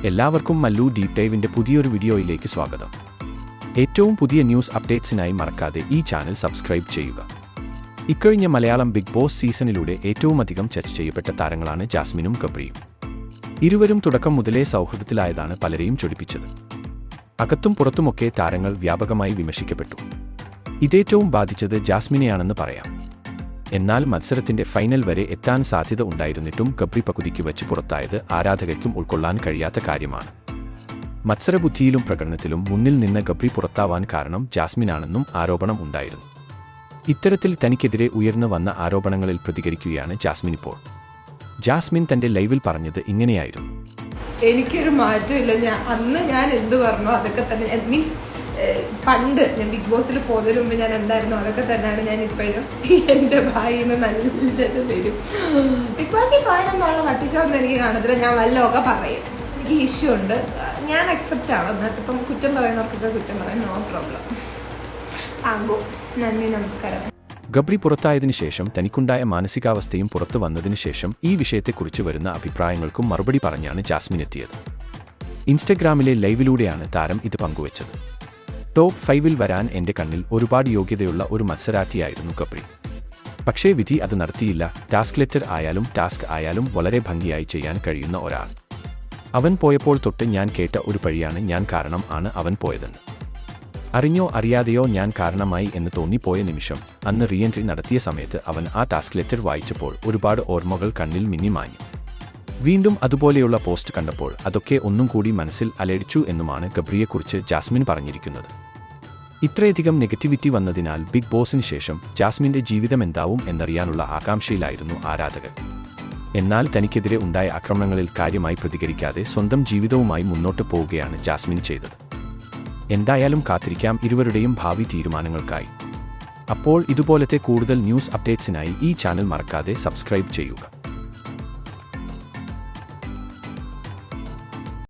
എല്ലാവർക്കും മല്ലു ഡീപ് ഡൈവിന്റെ പുതിയൊരു വീഡിയോയിലേക്ക് സ്വാഗതം. ഏറ്റവും പുതിയ ന്യൂസ് അപ്ഡേറ്റ്സിനായി മറക്കാതെ ഈ ചാനൽ സബ്സ്ക്രൈബ് ചെയ്യുക. ഇക്കഴിഞ്ഞ മലയാളം ബിഗ് ബോസ് സീസണിലൂടെ ഏറ്റവുമധികം ചർച്ച ചെയ്യപ്പെട്ട താരങ്ങളാണ് ജാസ്മിനും ഗബ്രിയും. ഇരുവരും തുടക്കം മുതലേ സൗഹൃദത്തിലായതാണ് പലരെയും ചൊടിപ്പിച്ചത്. അകത്തും പുറത്തുമൊക്കെ താരങ്ങൾ വ്യാപകമായി വിമർശിക്കപ്പെട്ടു. ഇതേറ്റവും ബാധിച്ചത് ജാസ്മിനെയാണെന്ന് പറയാം. എന്നാൽ മത്സരത്തിന്റെ ഫൈനൽ വരെ എത്താൻ സാധ്യത ഉണ്ടായിരുന്നിട്ടും ഗബ്രി പകുതിക്ക് വച്ച് പുറത്തായത് ആരാധകർക്കും ഉൾക്കൊള്ളാൻ കഴിയാത്ത കാര്യമാണ്. മത്സരബുദ്ധിയിലും പ്രകടനത്തിലും മുന്നിൽ നിന്ന് ഗബ്രി പുറത്താവാൻ കാരണം ജാസ്മിനാണെന്നും ആരോപണം ഉണ്ടായിരുന്നു. ഇത്തരത്തിൽ തനിക്കെതിരെ ഉയർന്നു വന്ന ആരോപണങ്ങളിൽ പ്രതികരിക്കുകയാണ് ജാസ്മിൻ ഇപ്പോൾ. ജാസ്മിൻ തന്റെ ലൈവിൽ പറഞ്ഞത് ഇങ്ങനെയായിരുന്നു: എനിക്കൊരു മാറ്റമില്ല. അന്ന് ഞാൻ എന്ത് പറഞ്ഞോ അതൊക്കെ തന്നെ. മീൻസ് പണ്ട് ഞാൻ ബിഗ് ബോസിൽ പോകുന്നതിന് മുമ്പ് ഞാൻ എന്തായിരുന്നു അതൊക്കെ തന്നെയാണ് ഞാൻ ഇപ്പോഴും. എൻ്റെ ഭായിന്ന് നല്ലത് വരും. ബിഗ് ബോസിൽ പോയെന്നുള്ള പട്ടിച്ചോന്നും എനിക്ക് കാണത്തില്ല. ഞാൻ വല്ലതൊക്കെ പറയും. എനിക്ക് ഇഷ്യൂ ഉണ്ട്, ഞാൻ അക്സെപ്റ്റ് ആണ്. എന്നിട്ട് ഇപ്പം കുറ്റം പറയുന്നവർക്കൊക്കെ കുറ്റം പറയാം, നോ പ്രോബ്ലം. ആകോ. നന്ദി, നമസ്കാരം. ഗബ്രി പുറത്തായതിനു ശേഷം തനിക്കുണ്ടായ മാനസികാവസ്ഥയും പുറത്തു വന്നതിനു ശേഷം ഈ വിഷയത്തെക്കുറിച്ച് വരുന്ന അഭിപ്രായങ്ങൾക്കും മറുപടി പറഞ്ഞാണ് ജാസ്മിൻ എത്തിയത്. ഇൻസ്റ്റഗ്രാമിലെ ലൈവിലൂടെയാണ് താരം ഇത് പങ്കുവച്ചത്. ടോപ്പ് 5-ൽ വരാൻ എൻ്റെ കണ്ണിൽ ഒരുപാട് യോഗ്യതയുള്ള ഒരു മത്സരാർത്ഥിയായിരുന്നു ഗബ്രി. പക്ഷേ വിധി അത് നടത്തിയില്ല. ടാസ്ക് ലെറ്റർ ആയാലും ടാസ്ക് ആയാലും വളരെ ഭംഗിയായി ചെയ്യാൻ കഴിയുന്ന ഒരാൾ. അവൻ പോയപ്പോൾ തൊട്ട് ഞാൻ കേട്ട ഒരു പഴിയാണ് ഞാൻ കാരണം ആണ് അവൻ പോയതെന്ന്. അറിഞ്ഞോ അറിയാതെയോ ഞാൻ കാരണമായി എന്ന് തോന്നിപ്പോയ നിമിഷം അന്ന് റീഎൻട്രി നടത്തിയ സമയത്ത് അവൻ ആ ടാസ്ക് ലെറ്റർ വായിച്ചപ്പോൾ ഒരുപാട് ഓർമ്മകൾ കണ്ണിൽ മിന്നിമാഞ്ഞു. വീണ്ടും അതുപോലെയുള്ള പോസ്റ്റ് കണ്ടപ്പോൾ അതൊക്കെ ഒന്നും കൂടി മനസ്സിൽ അലയടിച്ചു എന്നുമാണ് ഗബ്രിയെക്കുറിച്ച് ജാസ്മിൻ പറഞ്ഞിരിക്കുന്നത്. ഇത്രയധികം നെഗറ്റിവിറ്റി വന്നതിനാൽ ബിഗ് ബോസിന് ശേഷം ജാസ്മിൻ്റെ ജീവിതമെന്താവും എന്നറിയാനുള്ള ആകാംക്ഷയിലായിരുന്നു ആരാധകർ. എന്നാൽ തനിക്കെതിരെ ഉണ്ടായ ആക്രമണങ്ങളിൽ കാര്യമായി പ്രതികരിക്കാതെ സ്വന്തം ജീവിതവുമായി മുന്നോട്ട് പോവുകയാണ് ജാസ്മിൻ ചെയ്തത്. എന്തായാലും കാത്തിരിക്കാം ഇരുവരുടെയും ഭാവി തീരുമാനങ്ങൾക്കായി. അപ്പോൾ ഇതുപോലത്തെ കൂടുതൽ ന്യൂസ് അപ്ഡേറ്റ്സിനായി ഈ ചാനൽ മറക്കാതെ സബ്സ്ക്രൈബ് ചെയ്യുക.